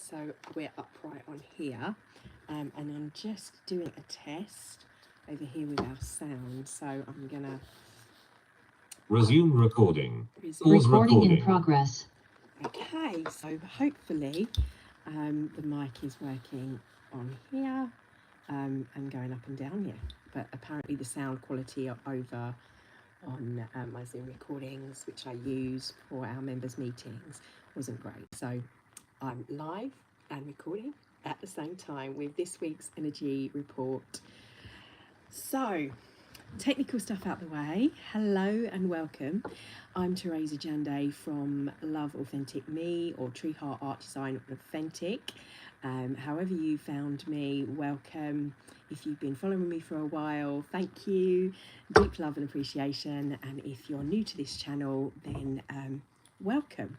So we're upright on here, and I'm just doing a test over here with our sound. So I'm gonna resume recording. resume. Recording in progress. Okay, so hopefully the mic is working on here and going up and down here. But apparently the sound quality over on my Zoom recordings, which I use for our members' meetings, wasn't great. So I'm live and recording at the same time with this week's energy report. So, technical stuff out the way. Hello and welcome. I'm Teresa Jande from Love Authentic Me, or Tree Heart Art Design Authentic. However you found me, welcome. If you've been following me for a while, thank you. Deep love and appreciation. And if you're new to this channel, then welcome.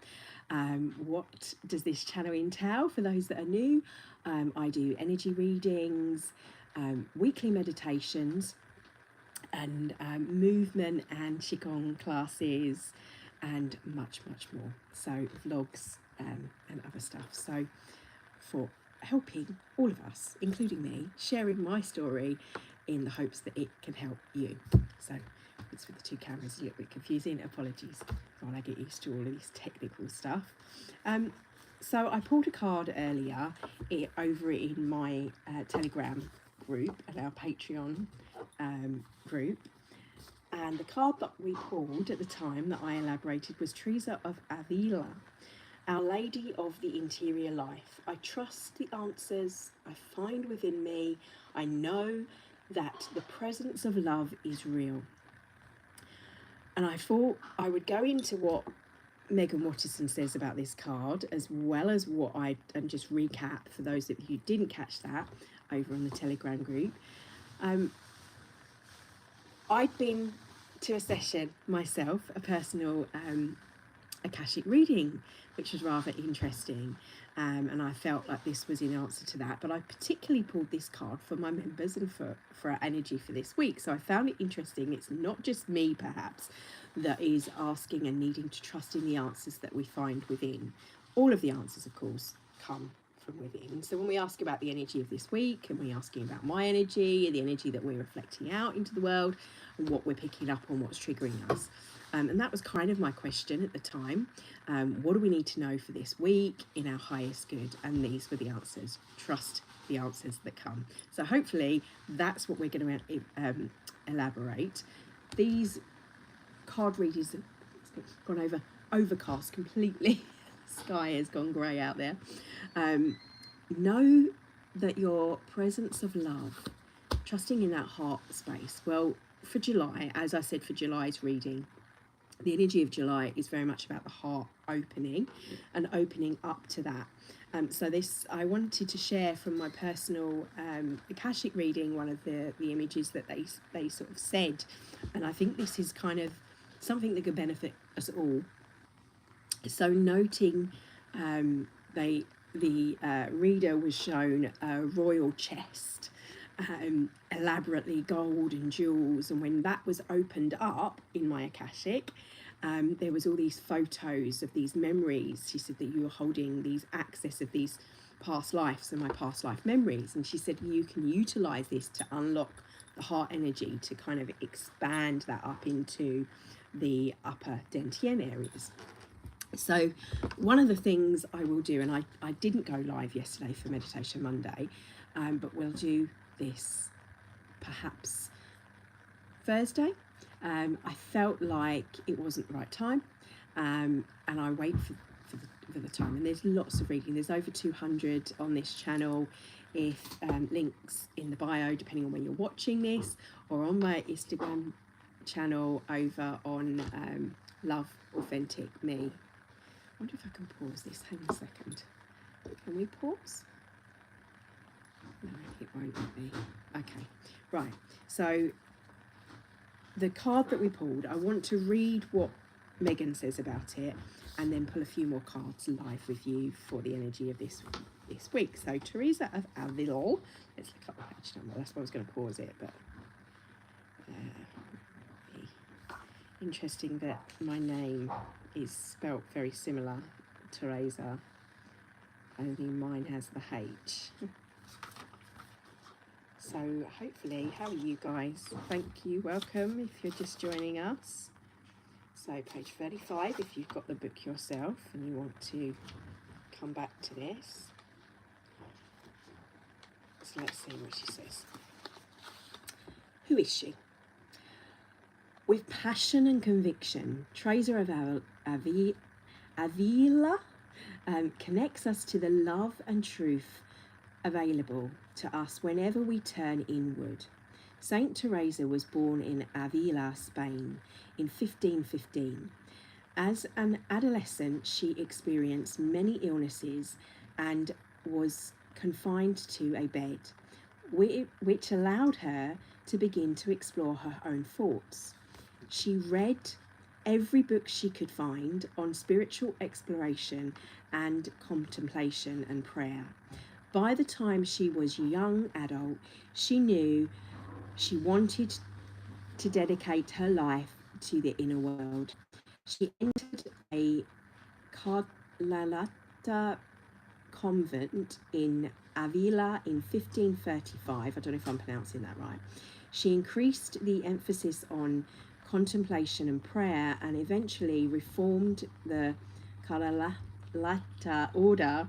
What does this channel entail? For those that are new, I do energy readings, weekly meditations, and movement and Qigong classes, and much more. So vlogs and other stuff. So for helping all of us, including me, sharing my story in the hopes that it can help you. So it's with the two cameras a little bit confusing. Apologies while I get used to all of this technical stuff. So I pulled a card earlier over in my Telegram group and our Patreon group. And the card that we pulled at the time that I elaborated was Teresa of Avila, Our Lady of the Interior Life. I trust the answers I find within me. I know that the presence of love is real. And I thought I would go into what Megan Watterson says about this card, as well as and just recap for those of you who didn't catch that over on the Telegram group. I'd been to a session myself, a personal Akashic reading, which was rather interesting, and I felt like this was in answer to that. But I particularly pulled this card for my members and for our energy for this week. So I found it interesting. It's not just me, perhaps, that is asking and needing to trust in the answers that we find within. All of the answers, of course, come from within. So when we ask about the energy of this week, and we're asking about my energy, the energy that we're reflecting out into the world, and what we're picking up on, what's triggering us. And that was kind of my question at the time. What do we need to know for this week in our highest good? And these were the answers. Trust the answers that come. So hopefully that's what we're going to elaborate. These card readings have gone overcast completely. Sky has gone grey out there. Know that your presence of love, trusting in that heart space. Well, for July, as I said, for July's reading, the energy of July is very much about the heart opening and opening up to that. So this, I wanted to share from my personal Akashic reading, one of the images that they sort of said, and I think this is kind of something that could benefit us all. So noting, the reader was shown a royal chest, elaborately gold and jewels, and when that was opened up in my Akashic, there was all these photos of these memories. She said that you were holding these access of these past lives and my past life memories, and she said you can utilize this to unlock the heart energy, to kind of expand that up into the upper Dantian areas. So one of the things I will do, and I didn't go live yesterday for Meditation Monday, but we'll do this perhaps Thursday. I felt like it wasn't the right time, and I wait for the time. And there's lots of reading. There's over 200 on this channel. If links in the bio, depending on when you're watching this, or on my Instagram channel over on Love Authentic Me. I wonder if I can pause this. Hang on a second. Can we pause? No, it won't let me. Okay, right. So the card that we pulled, I want to read what Megan says about it, and then pull a few more cards live with you for the energy of this week. So Teresa of Avila. Let's look up the page number. That's why I was going to pause it, but interesting that my name is spelt very similar, Teresa. only mine has the H. So hopefully, how are you guys? Thank you, welcome if you're just joining us. So page 35, if you've got the book yourself and you want to come back to this. So let's see what she says. Who is she? With passion and conviction, Teresa of Avila connects us to the love and truth available to us whenever we turn inward. Saint Teresa was born in Avila, Spain in 1515. As an adolescent, she experienced many illnesses and was confined to a bed, which allowed her to begin to explore her own thoughts. She read every book she could find on spiritual exploration and contemplation and prayer. By the time she was a young adult, she knew she wanted to dedicate her life to the inner world. She entered a Carmelita convent in Avila in 1535. I don't know if I'm pronouncing that right. She increased the emphasis on contemplation and prayer and eventually reformed the Carmelita order,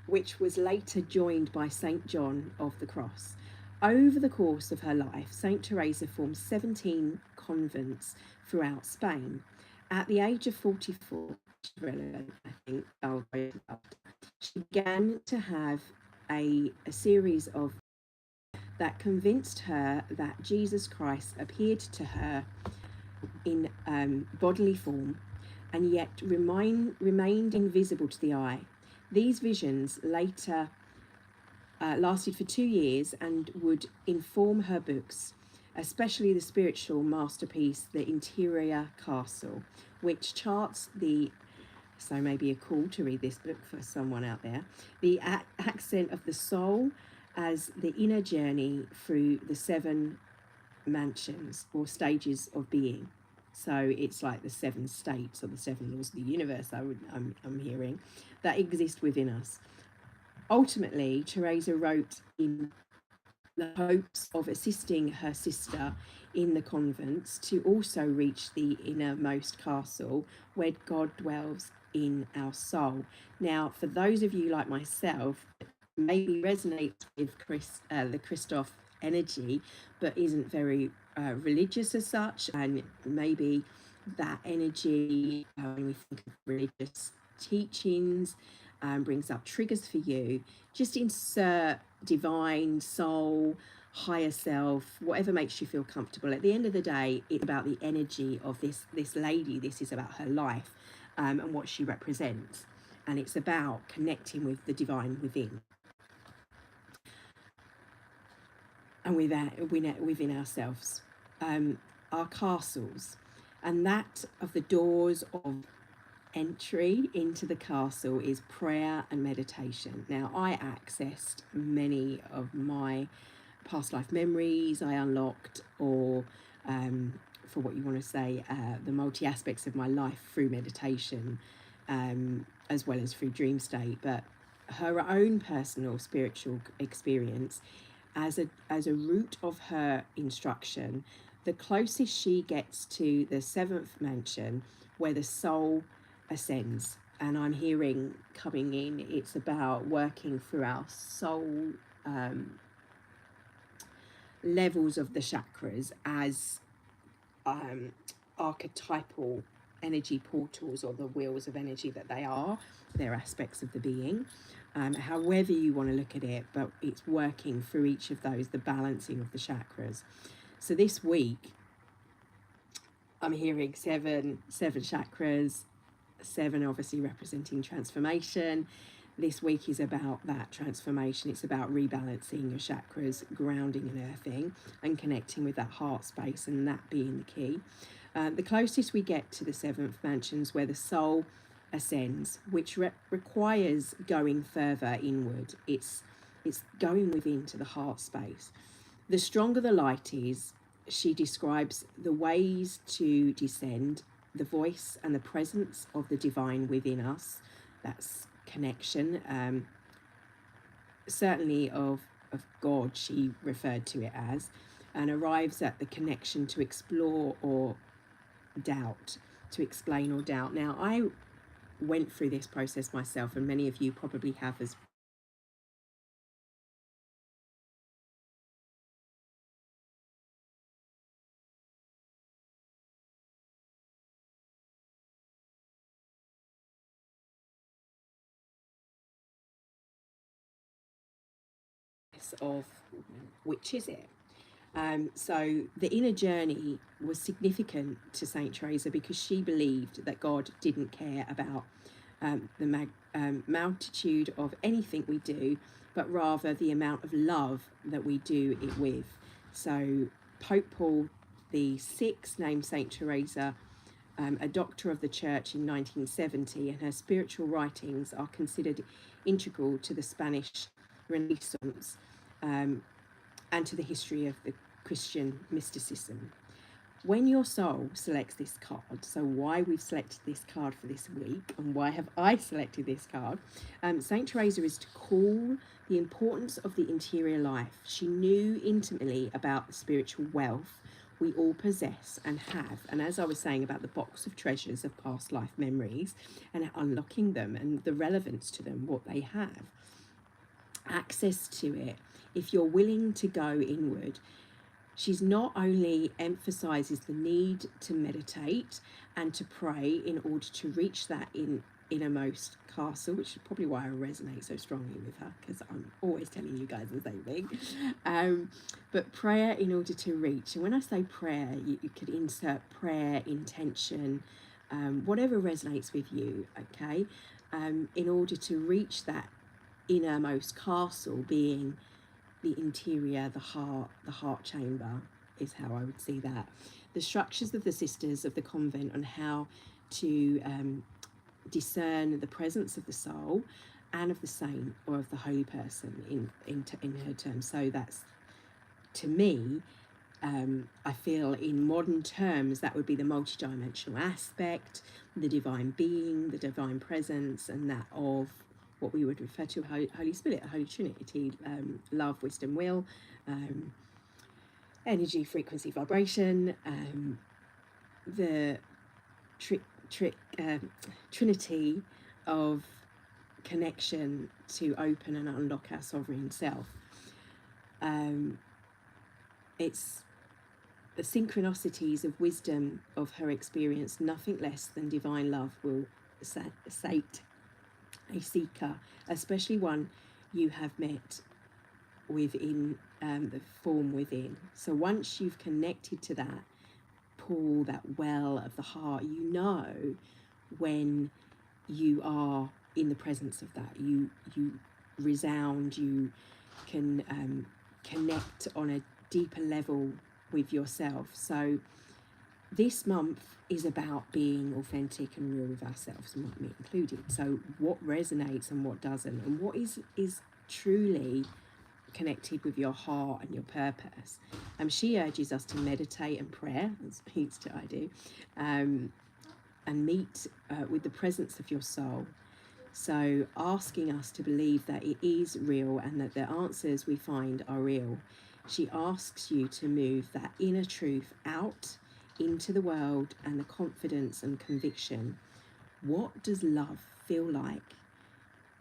which was later joined by St. John of the Cross. Over the course of her life, St. Teresa formed 17 convents throughout Spain. At the age of 44, relevant, I think, she began to have a series of that convinced her that Jesus Christ appeared to her in bodily form and yet remained invisible to the eye. These visions later lasted for 2 years and would inform her books, especially the spiritual masterpiece, The Interior Castle, which charts so maybe a call to read this book for someone out there, the accent of the soul as the inner journey through the 7 mansions or stages of being. So it's like the 7 states or the 7 laws of the universe, I'm hearing, that exist within us. Ultimately, Teresa wrote in the hopes of assisting her sister in the convents to also reach the innermost castle where God dwells in our soul. Now, for those of you like myself, maybe resonates with the Christoph energy, but isn't very religious as such, and maybe that energy, when we think of religious teachings, brings up triggers for you. Just insert divine, soul, higher self, whatever makes you feel comfortable. At the end of the day, it's about the energy of this lady. This is about her life and what she represents, and it's about connecting with the divine within and within ourselves, our castles, and that of the doors of entry into the castle is prayer and meditation. Now, I accessed many of my past life memories I unlocked, or for what you want to say, the multi aspects of my life through meditation, as well as through dream state. But her own personal spiritual experience as a root of her instruction, the closest she gets to the 7th mansion where the soul ascends. And I'm hearing coming in, it's about working through our soul levels of the chakras as archetypal energy portals, or the wheels of energy that they are. They're aspects of the being, however you want to look at it, but it's working through each of those, the balancing of the chakras. So this week I'm hearing seven chakras, 7 obviously representing transformation. This week is about that transformation. It's about rebalancing your chakras, grounding and earthing, and connecting with that heart space, and that being the key. The closest we get to the 7th mansions where the soul ascends, which requires going further inward. It's going within to the heart space. The stronger the light is, she describes the ways to descend, the voice and the presence of the divine within us. That's connection, certainly of God, she referred to it as, and arrives at the connection to explore or doubt, to explain or doubt. Now, I went through this process myself, and many of you probably have as of which is it. So the inner journey was significant to Saint Teresa because she believed that God didn't care about the multitude of anything we do, but rather the amount of love that we do it with. So Pope Paul VI named Saint Teresa a doctor of the church in 1970, and her spiritual writings are considered integral to the Spanish Renaissance and to the history of the Christian mysticism. When your soul selects this card, so why we've selected this card for this week and why have I selected this card, Saint Teresa is to call the importance of the interior life. She knew intimately about the spiritual wealth we all possess and have, and as I was saying about the box of treasures of past life memories and unlocking them and the relevance to them, what they have, access to it, if you're willing to go inward. She's not only emphasizes the need to meditate and to pray in order to reach that innermost castle, which is probably why I resonate so strongly with her, because I'm always telling you guys the same thing. But prayer in order to reach. And when I say prayer, you could insert prayer, intention, whatever resonates with you, okay? In order to reach that innermost castle, being the interior, the heart chamber is how I would see that. The structures of the sisters of the convent on how to discern the presence of the soul and of the saint or of the holy person in her terms. So that's, to me, I feel in modern terms that would be the multidimensional aspect, the divine being, the divine presence, and that of what we would refer to Holy Spirit, Holy Trinity, love, wisdom, will, energy, frequency, vibration, the trinity of connection to open and unlock our sovereign self. It's the synchronicities of wisdom of her experience, nothing less than divine love will sate a seeker, especially one you have met within the form within. So once you've connected to that pool, that well of the heart, you know when you are in the presence of that. You resound, you can connect on a deeper level with yourself. So this month is about being authentic and real with ourselves, and me included. So what resonates and what doesn't, and what is truly connected with your heart and your purpose. She urges us to meditate and prayer, as each to I do, and meet with the presence of your soul. So asking us to believe that it is real and that the answers we find are real. She asks you to move that inner truth out into the world and the confidence and conviction. What does love feel like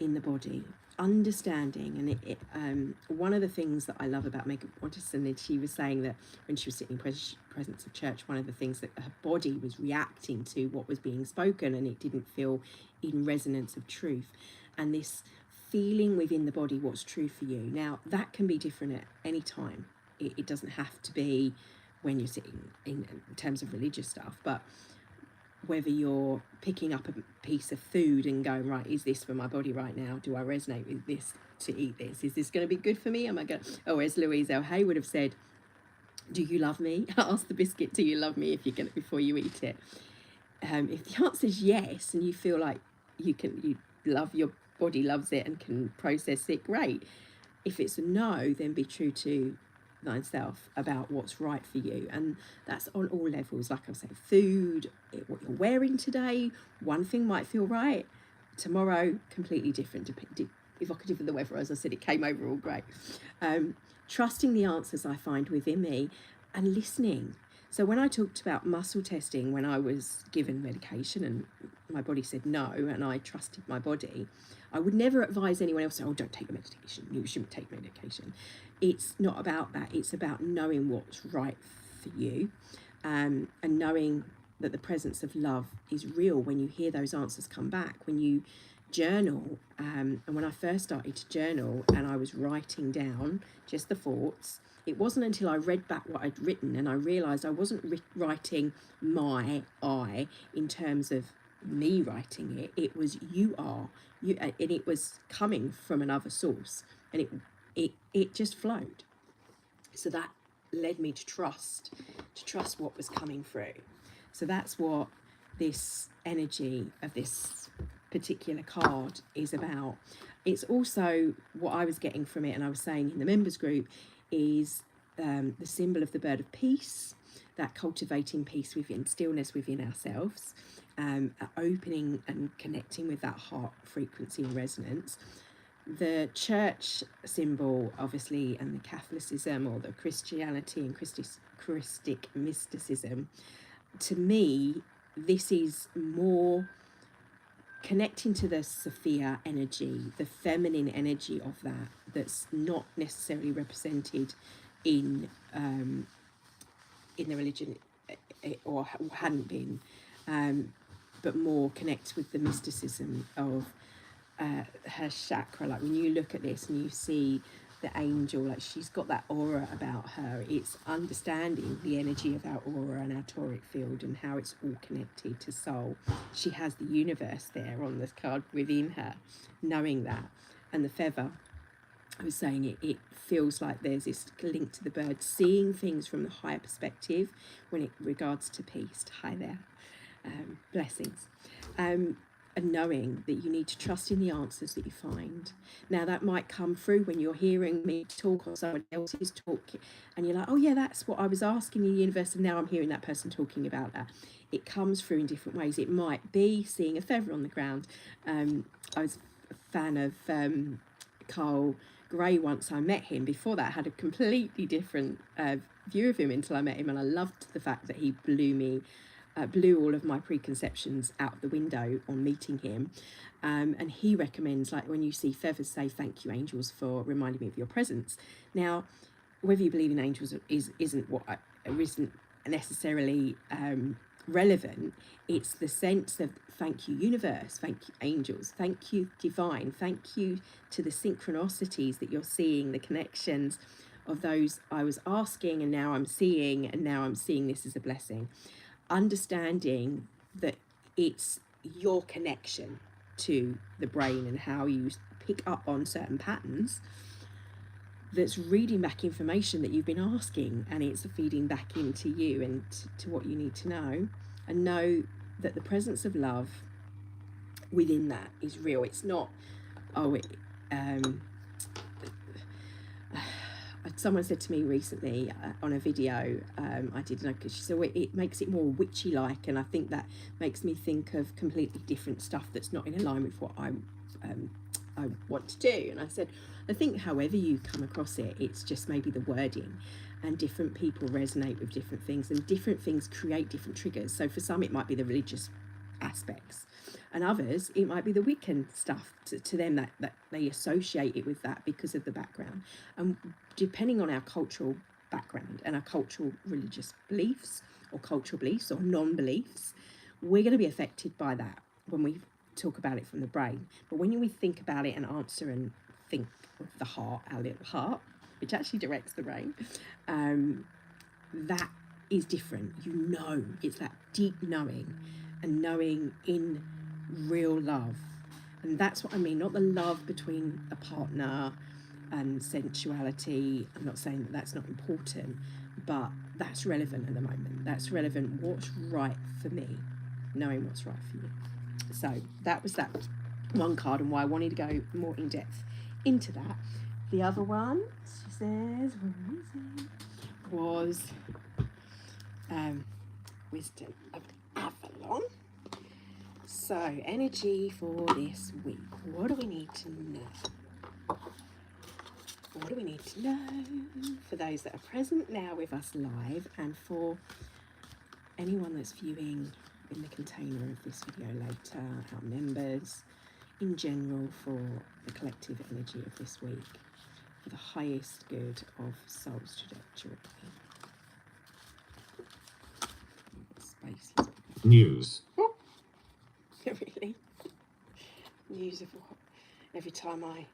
in the body? Understanding, and one of the things that I love about Megan Watterson is she was saying that when she was sitting in presence of church, one of the things that her body was reacting to what was being spoken, and it didn't feel in resonance of truth. And this feeling within the body what's true for you. Now that can be different at any time. It doesn't have to be when you're sitting in terms of religious stuff, but whether you're picking up a piece of food and going, right, is this for my body right now? Do I resonate with this to eat this? Is this going to be good for me? Am I going to, oh, as Louise L. Hay would have said, do you love me? Ask the biscuit, do you love me, if you're going to, before you eat it. If the answer is yes, and you feel like you love, your body loves it and can process it, great. If it's a no, then be true to thyself about what's right for you, and that's on all levels. Like I said, food, what you're wearing today, one thing might feel right, Tomorrow, completely different. Evocative of the weather, as I said, it came over all great. Trusting the answers I find within me and listening. So when I talked about muscle testing, when I was given medication and my body said no, and I trusted my body, I would never advise anyone else, oh, don't take the medication, you shouldn't take medication. It's not about that. It's about knowing what's right for you, and knowing that the presence of love is real when you hear those answers come back, when you journal. And when I first started to journal and I was writing down just the thoughts, it wasn't until I read back what I'd written and I realised I wasn't writing I in terms of me writing it. It was you are, you, and it was coming from another source, and it just flowed. So that led me to trust what was coming through. So that's what this energy of this particular card is about. It's also what I was getting from it, and I was saying in the members group, is the symbol of the bird of peace, that cultivating peace within, stillness within ourselves, opening and connecting with that heart frequency and resonance. The church symbol, obviously, and the Catholicism or the Christianity and Christic mysticism, to me, this is more connecting to the Sophia energy, the feminine energy of that, that's not necessarily represented in the religion, or hadn't been, but more connects with the mysticism of her chakra. Like when you look at this and you see the angel, like she's got that aura about her. It's understanding the energy of our aura and our toric field and how it's all connected to soul. She has the universe there on this card within her, knowing that. And the feather, I was saying, it feels like there's this link to the bird, seeing things from the higher perspective when it regards to peace. Hi there. Blessings. And knowing that you need to trust in the answers that you find. Now that might come through when you're hearing me talk or someone else is talking and you're like, oh yeah, that's what I was asking the universe, and now I'm hearing that person talking about that. It comes through in different ways. It might be seeing a feather on the ground. I was a fan of Carl Gray once. I met him. Before that, I had a completely different view of him until I met him, and I loved the fact that he blew all of my preconceptions out the window on meeting him. And he recommends, like, when you see feathers, say thank you angels for reminding me of your presence. Now, whether you believe in angels isn't necessarily relevant. It's the sense of thank you universe, thank you angels, thank you divine, thank you to the synchronicities that you're seeing, the connections of those I was asking and now I'm seeing, and now I'm seeing this as a blessing. Understanding that it's your connection to the brain and how you pick up on certain patterns that's reading back information that you've been asking, and it's feeding back into you and to what you need to know, and know that the presence of love within that is real. It's not, someone said to me recently on a video I did, and she said, well, it makes it more witchy-like, and I think that makes me think of completely different stuff that's not in line with what I want to do. And I said, I think however you come across it, it's just maybe the wording, and different people resonate with different things, and different things create different triggers. So for some it might be the religious aspects, and others it might be the Wiccan stuff to them, that they associate it with that because of the background. And depending on our cultural background and our cultural religious beliefs or cultural beliefs or non-beliefs, we're going to be affected by that when we talk about it from the brain. But when we think about it and answer and think of the heart, our little heart, which actually directs the brain, that is different. You know, it's that deep knowing, and knowing in real love. And that's what I mean, not the love between a partner and sensuality. I'm not saying that that's not important, but that's relevant at the moment. That's relevant, what's right for me, knowing what's right for you. So that was that one card, and why I wanted to go more in depth into that. The other one, she says, was Wisdom of Avalon. So, energy for this week. What do we need to know? What do we need to know for those that are present now with us live, and for anyone that's viewing in the container of this video later, our members, in general, for the collective energy of this week, for the highest good of soul's trajectory. Space is News. really news of what? Every time I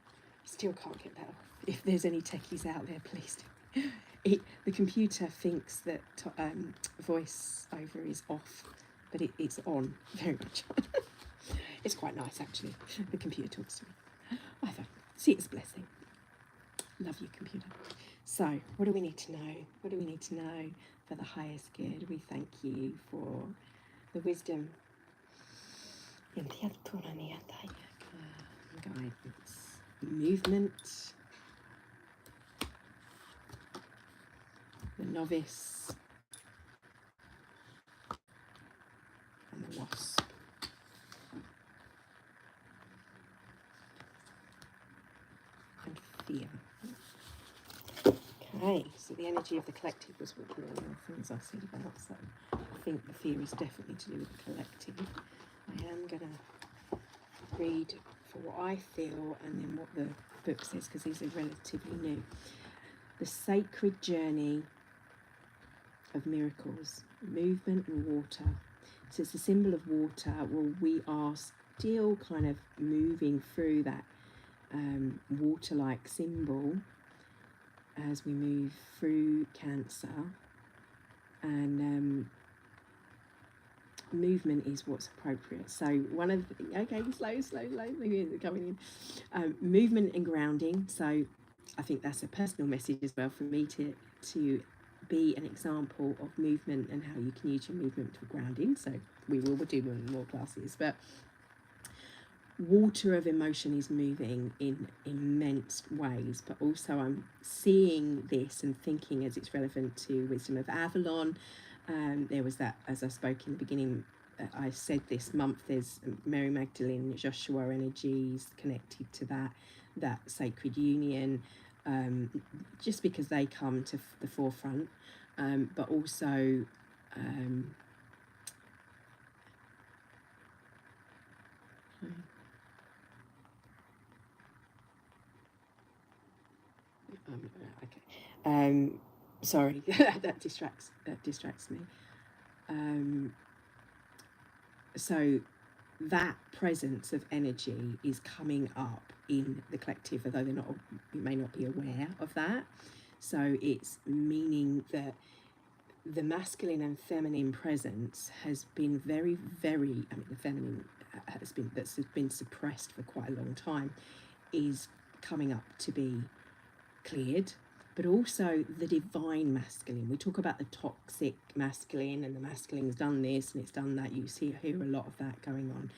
still can't get that off. If there's any techies out there, please do. The computer thinks that voiceover is off, but it's on very much. It's quite nice, actually. The computer talks to me. I see it as a blessing. Love you, computer. So, what do we need to know? What do we need to know for the highest good? We thank you for the wisdom, guidance, movement, the novice, and the wasp. And fear. Okay, so the energy of the collective was what all the things I said about, so I think the fear is definitely to do with the collective. I am going to read for what I feel and then what the book says, because these are relatively new. The sacred journey of miracles, movement and water. So it's a symbol of water. Well, we are still kind of moving through that water-like symbol as we move through Cancer, and movement is what's appropriate. So one of the, okay, slow, maybe coming in. Movement and grounding. So I think that's a personal message as well for me to be an example of movement and how you can use your movement for grounding. So we'll do more classes, but water of emotion is moving in immense ways, but also I'm seeing this and thinking as it's relevant to Wisdom of Avalon. There was that, as I spoke in the beginning, I said this month there's Mary Magdalene, Joshua energies connected to that sacred union, just because they come to the forefront, but also okay. Sorry, that distracts me. So that presence of energy is coming up in the collective, although you may not be aware of that. So it's meaning that the masculine and feminine presence has been very, very, the feminine that's been suppressed for quite a long time, is coming up to be cleared, but also the divine masculine. We talk about the toxic masculine, and the masculine's done this and it's done that. You hear a lot of that going on,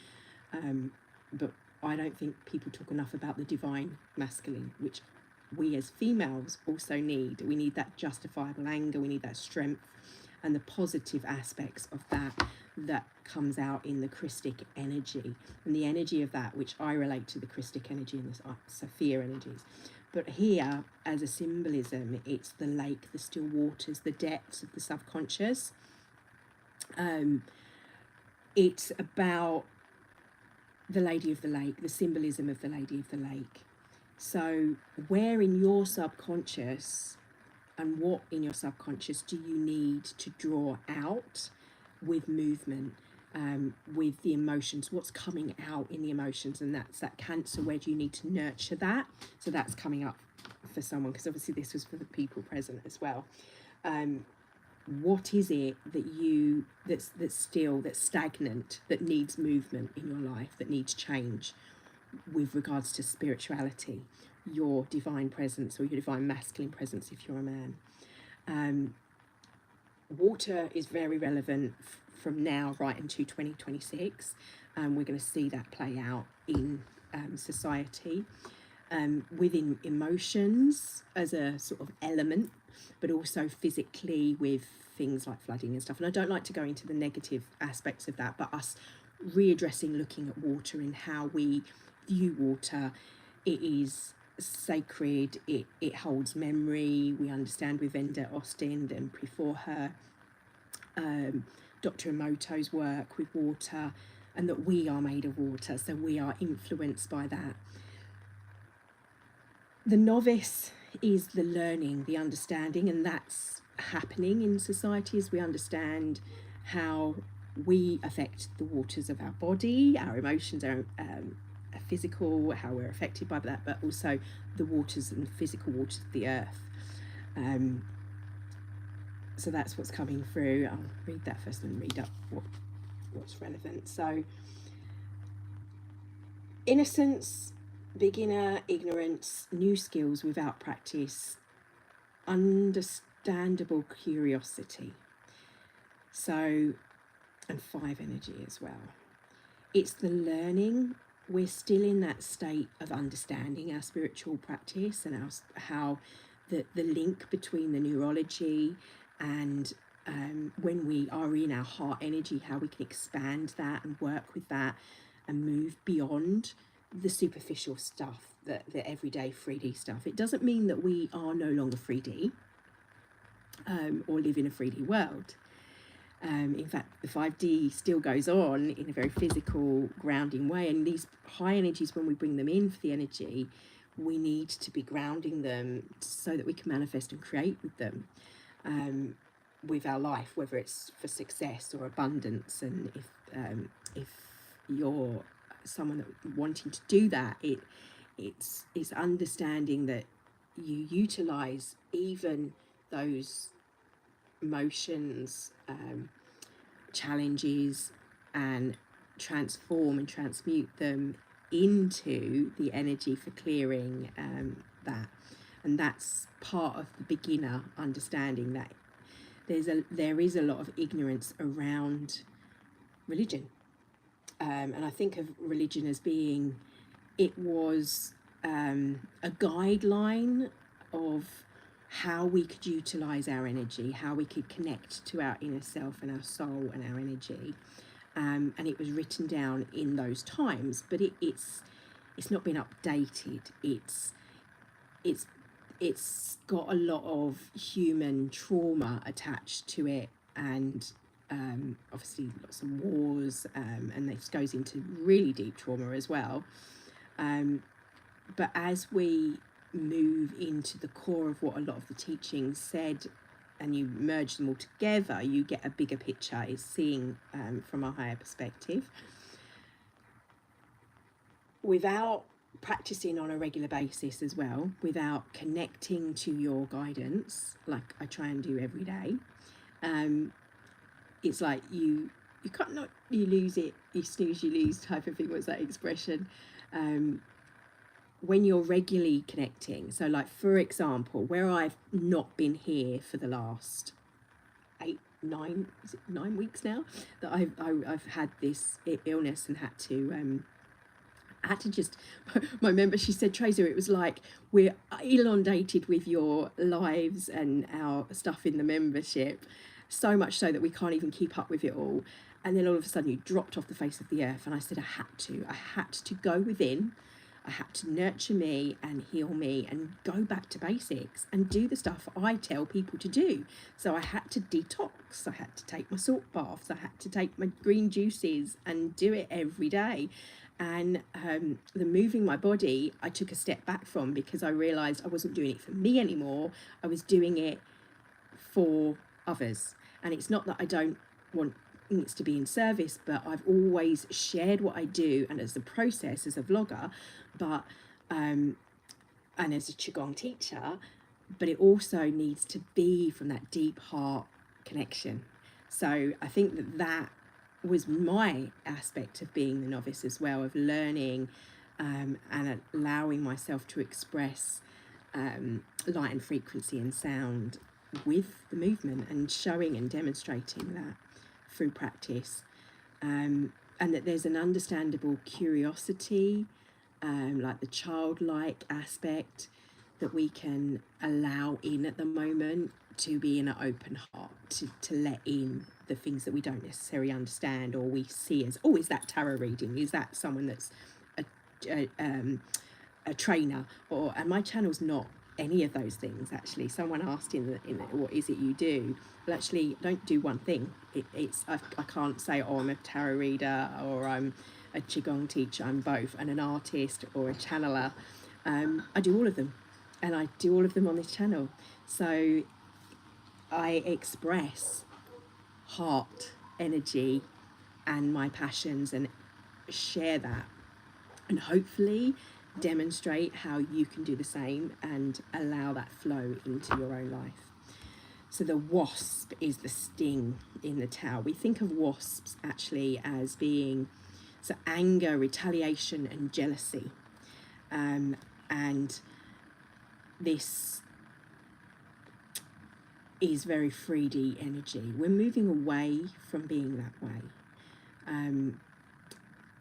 but I don't think people talk enough about the divine masculine, which we as females also need. We need that justifiable anger, we need that strength and the positive aspects of that comes out in the Christic energy, and the energy of that, which I relate to the Christic energy and the Sophia energies. But here, as a symbolism, it's the lake, the still waters, the depths of the subconscious. It's about the Lady of the Lake, the symbolism of the Lady of the Lake. So where in your subconscious, and what in your subconscious do you need to draw out with movement, with the emotions? What's coming out in the emotions? And that's that Cancer. Where do you need to nurture that? So that's coming up for someone, because obviously this was for the people present as well. What is it that that's stagnant, that needs movement in your life, that needs change with regards to spirituality, your divine presence, or your divine masculine presence if you're a man? Water is very relevant from now right into 2026, and we're going to see that play out in society, within emotions as a sort of element, but also physically with things like flooding and stuff. And I don't like to go into the negative aspects of that, but us readdressing looking at water and how we view water. It is sacred, it holds memory. We understand with Enda Ostind and before her Dr. Emoto's work with water, and that we are made of water, so we are influenced by that. The novice is the learning, the understanding, and that's happening in society as we understand how we affect the waters of our body, our emotions, our physical, how we're affected by that, but also the waters and the physical waters of the earth. So that's what's coming through. I'll read that first and read up what's relevant. So innocence, beginner, ignorance, new skills without practice, understandable curiosity. So, and 5 energy as well. It's the learning. We're still in that state of understanding our spiritual practice and how the link between the neurology and when we are in our heart energy, how we can expand that and work with that and move beyond the superficial stuff, the everyday 3D stuff. It doesn't mean that we are no longer 3D or live in a 3D world. In fact, the 5D still goes on in a very physical, grounding way. And these high energies, when we bring them in for the energy, we need to be grounding them so that we can manifest and create with them, with our life, whether it's for success or abundance. And if you're someone that wanting to do that, it's understanding that you utilize even those emotions, challenges, and transform and transmute them into the energy for clearing that. And that's part of the beginner understanding that there is a lot of ignorance around religion. And I think of religion as being, it was a guideline of how we could utilize our energy, how we could connect to our inner self and our soul and our energy. And it was written down in those times, but it's not been updated. It's got a lot of human trauma attached to it, and obviously lots of wars, and this goes into really deep trauma as well. But as we move into the core of what a lot of the teachings said, and you merge them all together, you get a bigger picture. It's seeing from a higher perspective. Without practicing on a regular basis as well, without connecting to your guidance, like I try and do every day, it's like you can't, not you lose it, you snooze you lose type of thing. What's that expression? When you're regularly connecting, so like for example, where I've not been here for the last 9 weeks now, that I've had this illness and had to just, my member, she said, Tracer, it was like we're inundated with your lives and our stuff in the membership, so much so that we can't even keep up with it all. And then all of a sudden you dropped off the face of the earth. And I said, I had to go within. I had to nurture me and heal me and go back to basics and do the stuff I tell people to do. So I had to detox. I had to take my salt baths. I had to take my green juices and do it every day. And the moving my body, I took a step back from, because I realised I wasn't doing it for me anymore. I was doing it for others. And it's not that I don't want it to be in service, but I've always shared what I do, and as a process, as a vlogger, but and as a Qigong teacher, but it also needs to be from that deep heart connection. So I think that was my aspect of being the novice as well, of learning and allowing myself to express light and frequency and sound with the movement, and showing and demonstrating that through practice, and that there's an understandable curiosity, like the childlike aspect that we can allow in at the moment to be in an open heart, to let in the things that we don't necessarily understand or we see as, oh, is that tarot reading? Is that someone that's a trainer? Or, and my channel's not any of those things. Actually, someone asked in the what is it you do? Well, actually, I don't do one thing. I can't say, oh, I'm a tarot reader or I'm a qigong teacher. I'm both, and an artist or a channeler. I do all of them, and I do all of them on this channel. So I express heart, energy, and my passions, and share that, and hopefully demonstrate how you can do the same and allow that flow into your own life. So the wasp is the sting in the tower. We think of wasps actually as being so anger, retaliation, and jealousy, and this is very 3D energy. We're moving away from being that way.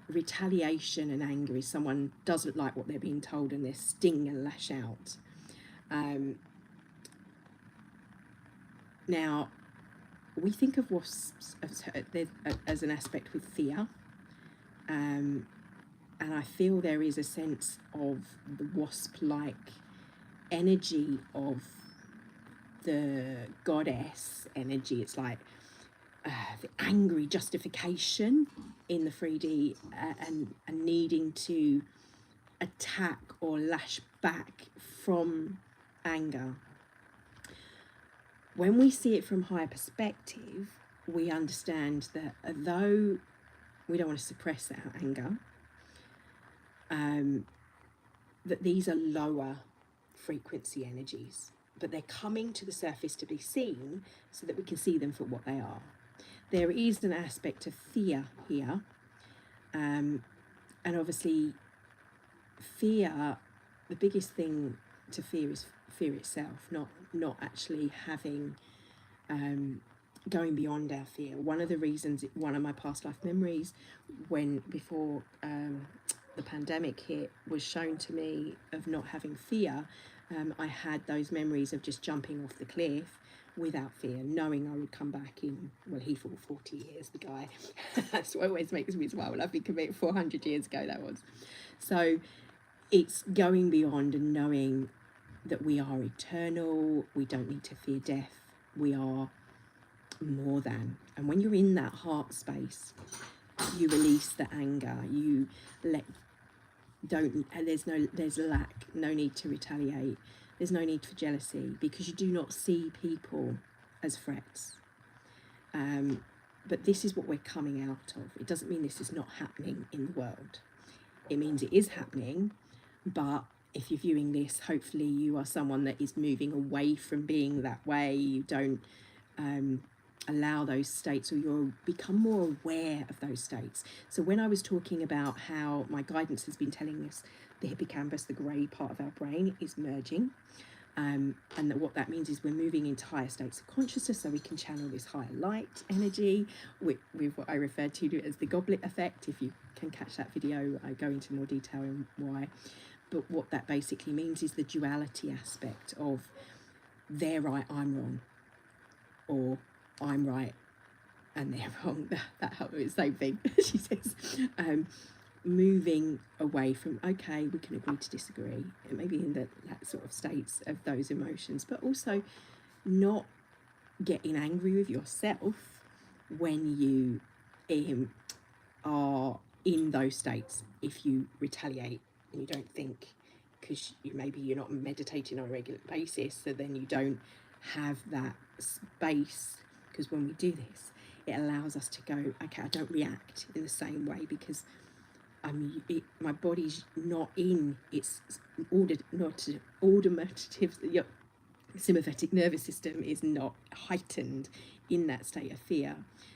Retaliation and anger is someone doesn't like what they're being told and they sting and lash out. Now, we think of wasps as an aspect with fear, and I feel there is a sense of the wasp-like energy of the goddess energy. It's like the angry justification in the 3D, and needing to attack or lash back from anger. When we see it from higher perspective, we understand that although we don't want to suppress our anger, that these are lower frequency energies, but they're coming to the surface to be seen so that we can see them for what they are. There is an aspect of fear here, and obviously fear, the biggest thing to fear is fear itself, not actually having going beyond our fear. One of the reasons, one of my past life memories, before the pandemic hit, was shown to me of not having fear. I had those memories of just jumping off the cliff without fear, knowing I would come back in, well, he fought 40 years, the guy. That's what always makes me smile. I've been committed 400 years ago, that was. So it's going beyond and knowing that we are eternal, we don't need to fear death, we are more than. And when you're in that heart space, you release the anger, you there's lack, no need to retaliate, there's no need for jealousy, because you do not see people as threats. But this is what we're coming out of. It doesn't mean this is not happening in the world. It means it is happening, but if you're viewing this, hopefully you are someone that is moving away from being that way. You don't allow those states, or you'll become more aware of those states. So when I was talking about how my guidance has been telling us the hippocampus, the grey part of our brain, is merging, and that what that means is we're moving into higher states of consciousness, so we can channel this higher light energy with what I refer to as the goblet effect. If you can catch that video, I go into more detail on why. But what that basically means is the duality aspect of they're right, I'm wrong, or I'm right and they're wrong. That is the same thing. She says, moving away from, okay, we can agree to disagree, and maybe in that sort of states of those emotions, but also not getting angry with yourself when you are in those states. If you retaliate and you don't think, because maybe you're not meditating on a regular basis, so then you don't have that space. Because when we do this, it allows us to go, okay, I don't react in the same way, because my body's not in its sympathetic nervous system is not heightened in that state of fear.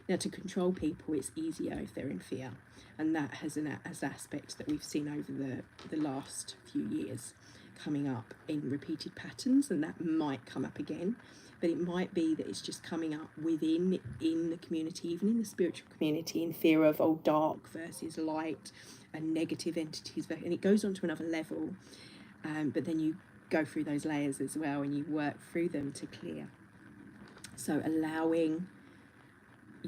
Now, to control people, it's easier if they're in fear, and that has an aspect that we've seen over the last few years coming up in repeated patterns, and that might come up again. But it might be that it's just coming up in the community, even in the spiritual community, in fear of dark versus light and negative entities, and it goes on to another level. But then you go through those layers as well, and you work through them to clear. So allowing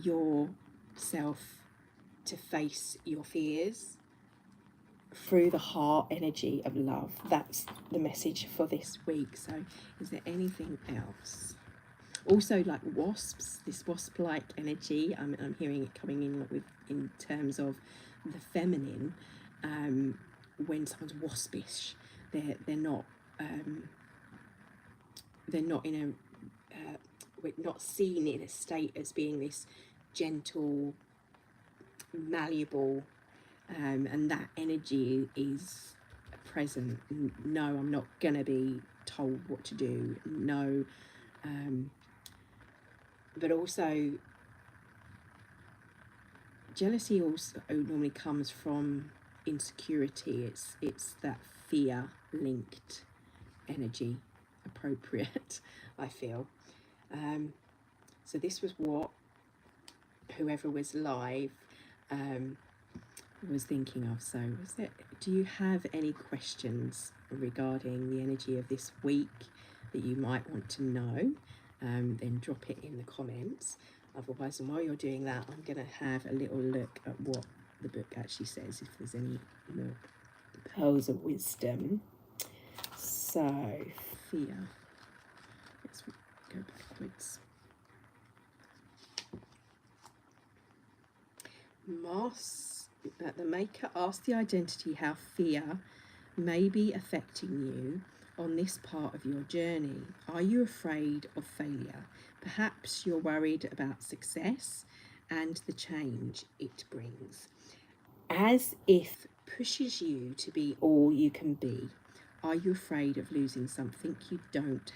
yourself to face your fears through the heart energy of love. That's the message for this week. So is there anything else? Also, like wasps, this wasp-like energy, I'm hearing it coming in in terms of the feminine. When someone's waspish, they're not in a we're not seen in a state as being this gentle, malleable, and that energy is present. No, I'm not gonna be told what to do. No, but also jealousy also normally comes from insecurity. It's that fear linked energy, appropriate, I feel. So this was what whoever was live was thinking of. So do you have any questions regarding the energy of this week that you might want to know? Then drop it in the comments. Otherwise, and while you're doing that, I'm going to have a little look at what the book actually says, if there's any more pearls of wisdom. So, fear. Let's go backwards. Moss, the maker asked the identity how fear may be affecting you on this part of your journey. Are you afraid of failure? Perhaps you're worried about success and the change it brings. As if pushes you to be all you can be. Are you afraid of losing something you don't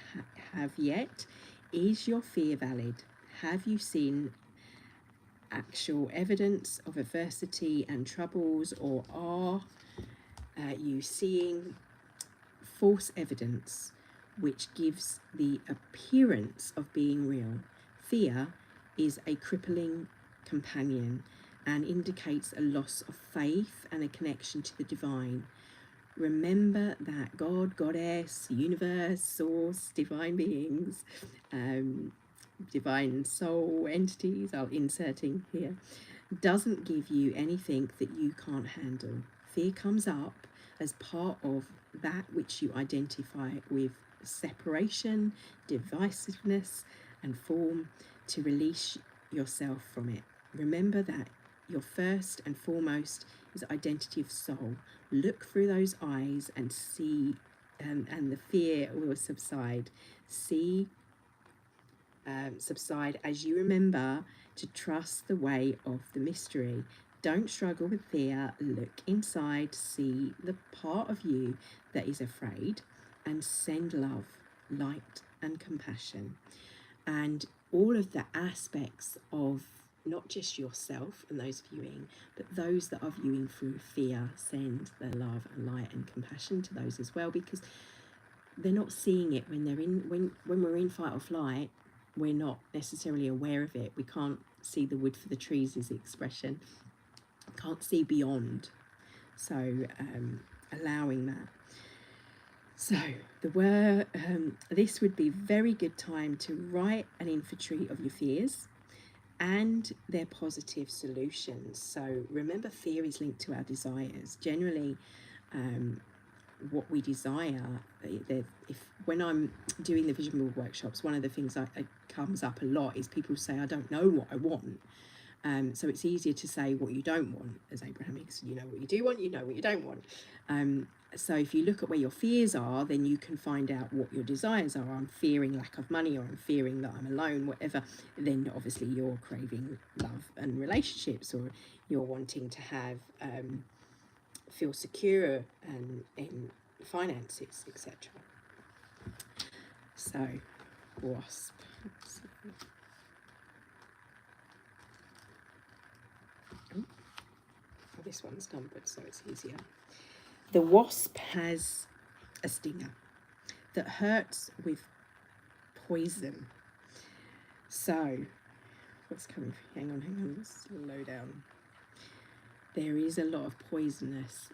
have yet? Is your fear valid? Have you seen actual evidence of adversity and troubles, or are you seeing false evidence which gives the appearance of being real? Fear is a crippling companion and indicates a loss of faith and a connection to the divine. Remember that God, Goddess, universe, source, divine beings, divine soul entities, I'll inserting here, doesn't give you anything that you can't handle. Fear comes up as part of that which you identify with separation, divisiveness, and form, to release yourself from it. Remember that your first and foremost is identity of soul. Look through those eyes and see, and the fear will subside. Subside as you remember to trust the way of the mystery. Don't struggle with fear. Look inside, see the part of you that is afraid, and send love, light, and compassion. And all of the aspects of not just yourself and those viewing, but those that are viewing through fear, send the love and light and compassion to those as well, because they're not seeing it when they're in when we're in fight or flight. We're not necessarily aware of it. We can't see the wood for the trees is the expression. Can't see beyond. So allowing that. So this would be a very good time to write an inventory of your fears and their positive solutions. So remember, fear is linked to our desires. Generally, what we desire, when I'm doing the vision board workshops, one of the things that comes up a lot is people say, I don't know what I want. So it's easier to say what you don't want, as Abraham Hicks, you know what you do want, you know what you don't want. So if you look at where your fears are, then you can find out what your desires are. I'm fearing lack of money, or I'm fearing that I'm alone, whatever. Then obviously you're craving love and relationships, or you're wanting to have feel secure and in finances, etc. So wasp. This one's numbered, so it's easier. The wasp has a stinger that hurts with poison. So, what's coming? Hang on, slow down. There is a lot of poisonous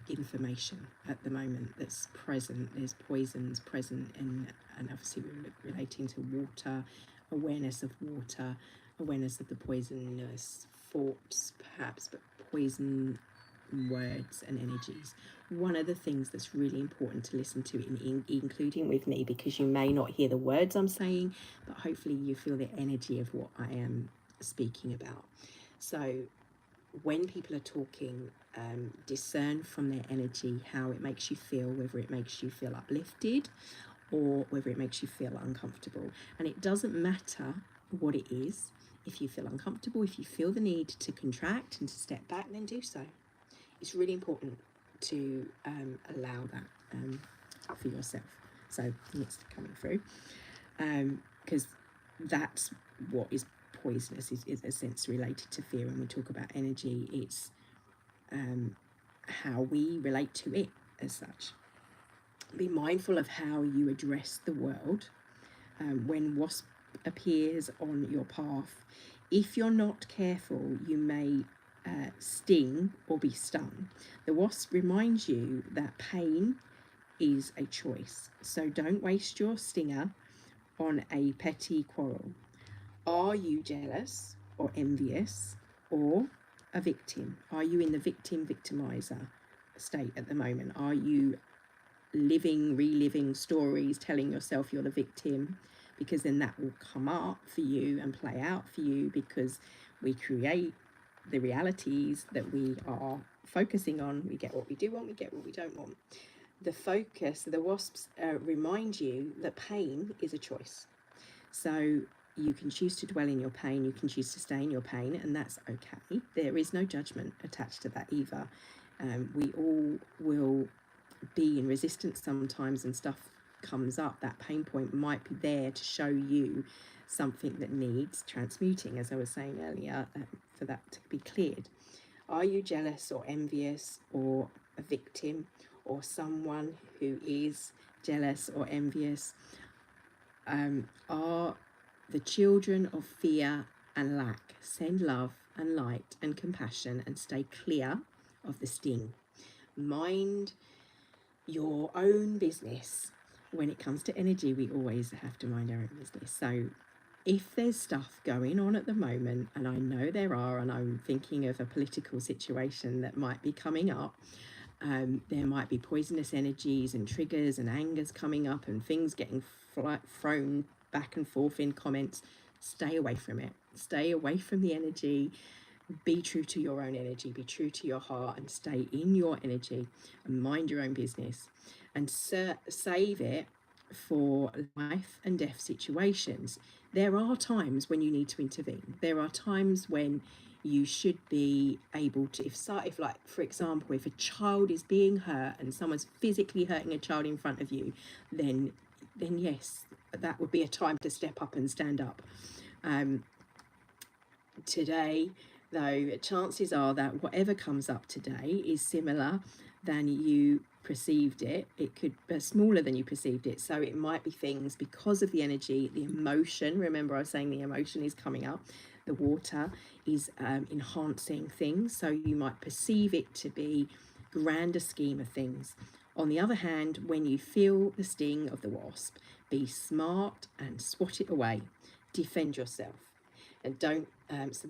information at the moment that's present. There's poisons present and obviously we're relating to water, awareness of water, awareness of the poisonous thoughts perhaps, but poison words and energies. One of the things that's really important to listen to, including with me, because you may not hear the words I'm saying, but hopefully you feel the energy of what I am speaking about. So when people are talking, discern from their energy how it makes you feel, whether it makes you feel uplifted or whether it makes you feel uncomfortable. And it doesn't matter what it is. If you feel uncomfortable, if you feel the need to contract and to step back, then do so. It's really important to allow that for yourself. So it's coming through, because that's what is poisonous, is a sense related to fear. When we talk about energy, it's how we relate to it as such. Be mindful of how you address the world. When wasp appears on your path, if you're not careful, you may sting or be stung. The wasp reminds you that pain is a choice, so don't waste your stinger on a petty quarrel. Are you jealous or envious or a victim? Are you in the victimizer state at the moment? Are you reliving stories, telling yourself you're the victim? Because then that will come up for you and play out for you, because we create the realities that we are focusing on. We get what we do want, we get what we don't want. The focus, the wasps remind you that pain is a choice. So you can choose to dwell in your pain, you can choose to stay in your pain, and that's okay. There is no judgment attached to that either. We all will be in resistance sometimes, and stuff comes up. That pain point might be there to show you something that needs transmuting, as I was saying earlier, for that to be cleared. Are you jealous or envious or a victim, or someone who is jealous or envious? Are the children of fear and lack. Send love and light and compassion and stay clear of the sting. Mind your own business. When it comes to energy, we always have to mind our own business. So if there's stuff going on at the moment, and I know there are, and I'm thinking of a political situation that might be coming up, there might be poisonous energies and triggers and angers coming up and things getting thrown back and forth in comments. Stay away from it. Stay away from the energy. Be true to your own energy. Be true to your heart and stay in your energy and mind your own business, and save it for life and death situations. There are times when you need to intervene. There are times when you should be able to, if like, for example, if a child is being hurt and someone's physically hurting a child in front of you, then yes, that would be a time to step up and stand up. Today, though, chances are that whatever comes up today is similar than you perceived it. It could be smaller than you perceived it. So it might be things because of the energy, the emotion. Remember, I was saying the emotion is coming up. The water is enhancing things. So you might perceive it to be grander scheme of things. On the other hand, when you feel the sting of the wasp, be smart and swat it away. Defend yourself. And don't, so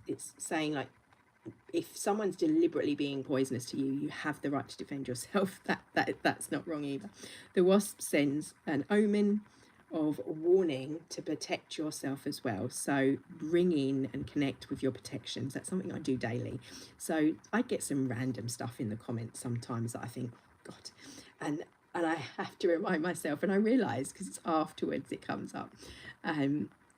it's saying, like, if someone's deliberately being poisonous to you, you have the right to defend yourself. That's not wrong either. The wasp sends an omen of warning to protect yourself as well. So bring in and connect with your protections. That's something I do daily. So I get some random stuff in the comments sometimes that I think, God, and I have to remind myself, and I realise because it's afterwards it comes up,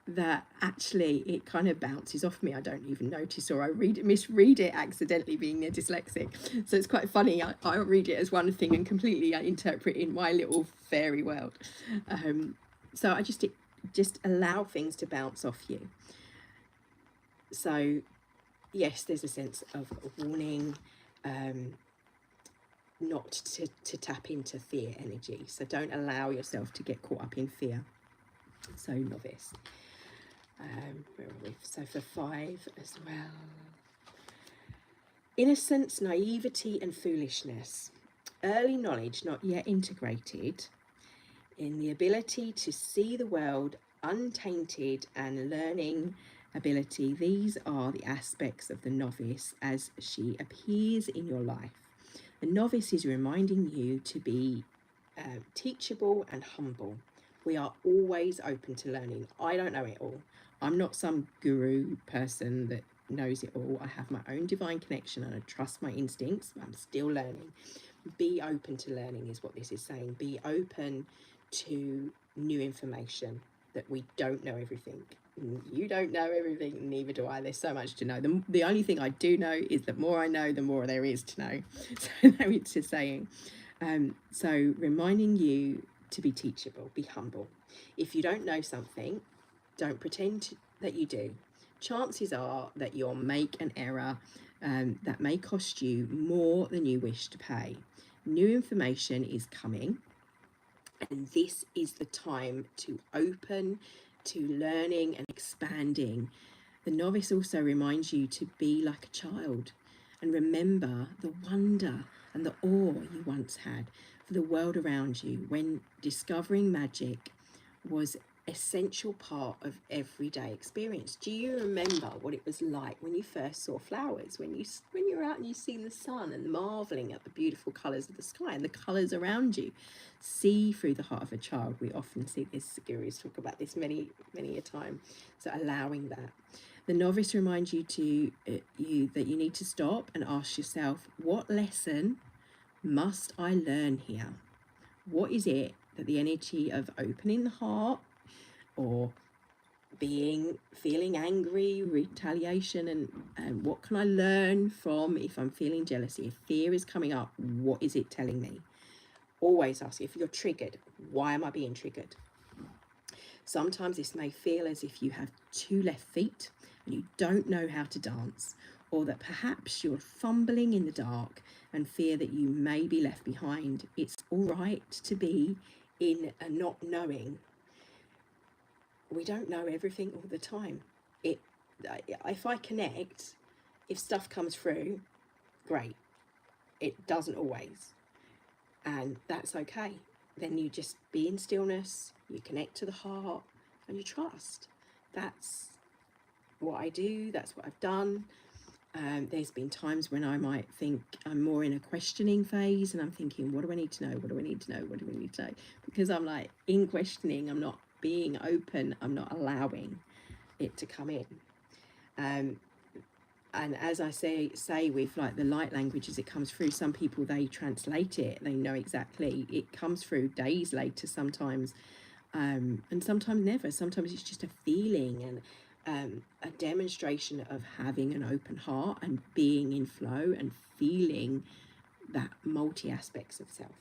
that actually it kind of bounces off me. I don't even notice, or I misread it accidentally, being a dyslexic. So it's quite funny. I read it as one thing and completely I interpret in my little fairy world. So I just allow things to bounce off you. So yes, there's a sense of warning, not to tap into fear energy. So don't allow yourself to get caught up in fear. So novice. Where are we? So for 5 as well. Innocence, naivety and foolishness. Early knowledge not yet integrated in the ability to see the world untainted and learning ability. These are the aspects of the novice as she appears in your life. The novice is reminding you to be teachable and humble. We are always open to learning. I don't know it all. I'm not some guru person that knows it all. I have my own divine connection and I trust my instincts. I'm still learning. Be open to learning is what this is saying. Be open to new information, that we don't know everything. You don't know everything, neither do I. There's so much to know. The only thing I do know is that more I know, the more there is to know. So that it's just saying. So reminding you to be teachable, be humble. If you don't know something, don't pretend that you do. Chances are that you'll make an error that may cost you more than you wish to pay. New information is coming, and this is the time to open to learning and expanding. The novice also reminds you to be like a child and remember the wonder and the awe you once had for the world around you when discovering magic was essential part of everyday experience. Do you remember what it was like when you first saw flowers, when you're out and you've seen the sun and marveling at the beautiful colours of the sky and the colours around you? See through the heart of a child. We often see this, gurus talk about this many a time. So allowing that. The novice reminds you that you need to stop and ask yourself, what lesson must I learn here? What is it that the energy of opening the heart or feeling angry, retaliation, and what can I learn from if I'm feeling jealousy? If fear is coming up, what is it telling me? Always ask, if you're triggered, why am I being triggered? Sometimes this may feel as if you have 2 left feet and you don't know how to dance, or that perhaps you're fumbling in the dark and fear that you may be left behind. It's all right to be in a not knowing. We don't know everything all the time. If I connect, if stuff comes through, great. It doesn't always, and that's okay. Then you just be in stillness, you connect to the heart, and you trust. That's what I do, that's what I've done. There's been times when I might think I'm more in a questioning phase and I'm thinking, what do I need to know? What do I need to know? What do I need to know? Because I'm like in questioning, I'm not being open, I'm not allowing it to come in. And as I say with like the light language, as it comes through, some people, they translate it, they know exactly, it comes through days later sometimes, and sometimes never. Sometimes it's just a feeling and a demonstration of having an open heart and being in flow and feeling that multi aspects of self.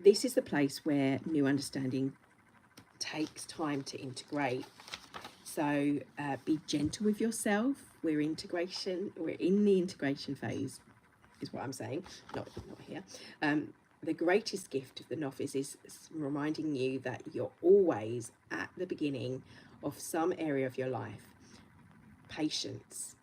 This is the place where new understanding takes time to integrate. So be gentle with yourself. We're in the integration phase, is what I'm saying, not here. The greatest gift of the novice is reminding you that you're always at the beginning of some area of your life. Patience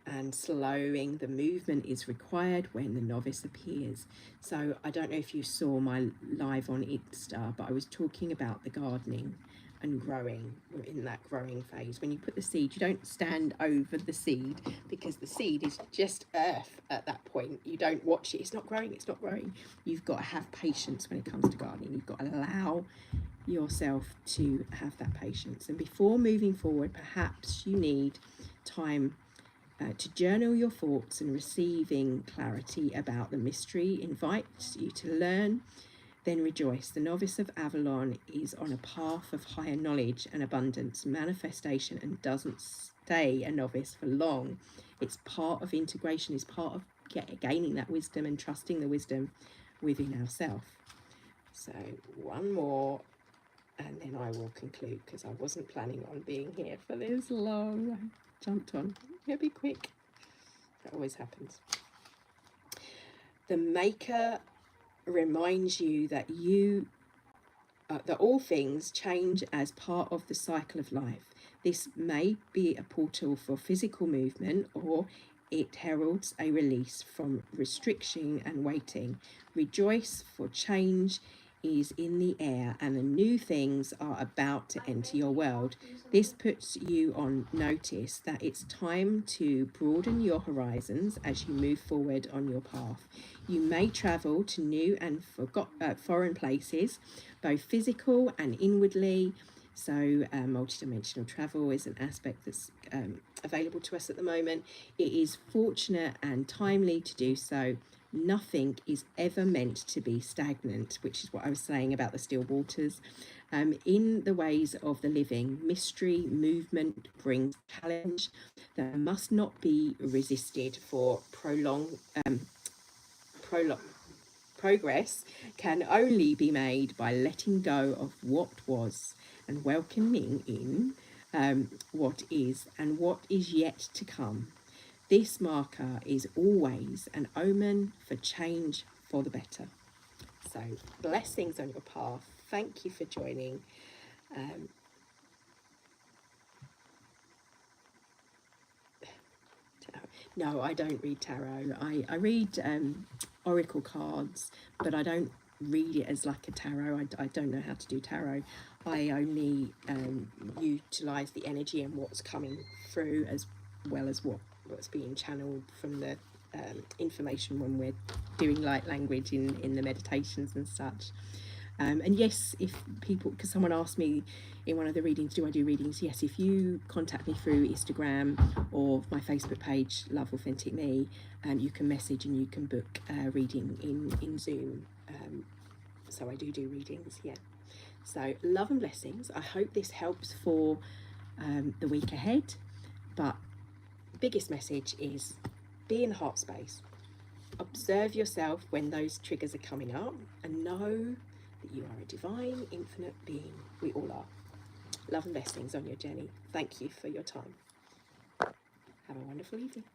and slowing the movement is required when the novice appears. So I don't know if you saw my live on Insta, but I was talking about the gardening and growing. We're in that growing phase. When you put the seed, you don't stand over the seed, because the seed is just earth at that point. You don't watch it, it's not growing. You've got to have patience when it comes to gardening. You've got to allow yourself to have that patience. And before moving forward, perhaps you need time to journal your thoughts and receiving clarity about the mystery invites you to learn. Then rejoice. The novice of Avalon is on a path of higher knowledge and abundance, manifestation, and doesn't stay a novice for long. It's part of integration, it's part of gaining that wisdom and trusting the wisdom within ourselves. So one more, and then I will conclude, because I wasn't planning on being here for this long. I jumped on. It'll be quick. That always happens. The Maker reminds you that that all things change as part of the cycle of life. This may be a portal for physical movement, or it heralds a release from restriction and waiting. Rejoice, for change is in the air and the new things are about to enter your world. This puts you on notice that it's time to broaden your horizons as you move forward on your path. You may travel to new and foreign places, both physical and inwardly. So multidimensional travel is an aspect that's available to us at the moment. It is fortunate and timely to do so. Nothing is ever meant to be stagnant, which is what I was saying about the still waters. In the ways of the living, mystery, movement brings challenge that must not be resisted. For progress can only be made by letting go of what was and welcoming in what is and what is yet to come. This marker is always an omen for change for the better. So blessings on your path. Thank you for joining. No, I don't read tarot. I read oracle cards, but I don't read it as like a tarot. I don't know how to do tarot. I only utilize the energy and what's coming through, as well as what's being channeled from the information when we're doing light language in the meditations and such. And yes, if people, because someone asked me in one of the readings, do I do readings? Yes, if you contact me through Instagram or my Facebook page, Love Authentic Me, you can message and you can book a reading in Zoom. So I do readings, yeah. So love and blessings. I hope this helps for the week ahead. But biggest message is be in the heart space. Observe yourself when those triggers are coming up and know that you are a divine, infinite being. We all are. Love and blessings on your journey. Thank you for your time. Have a wonderful evening.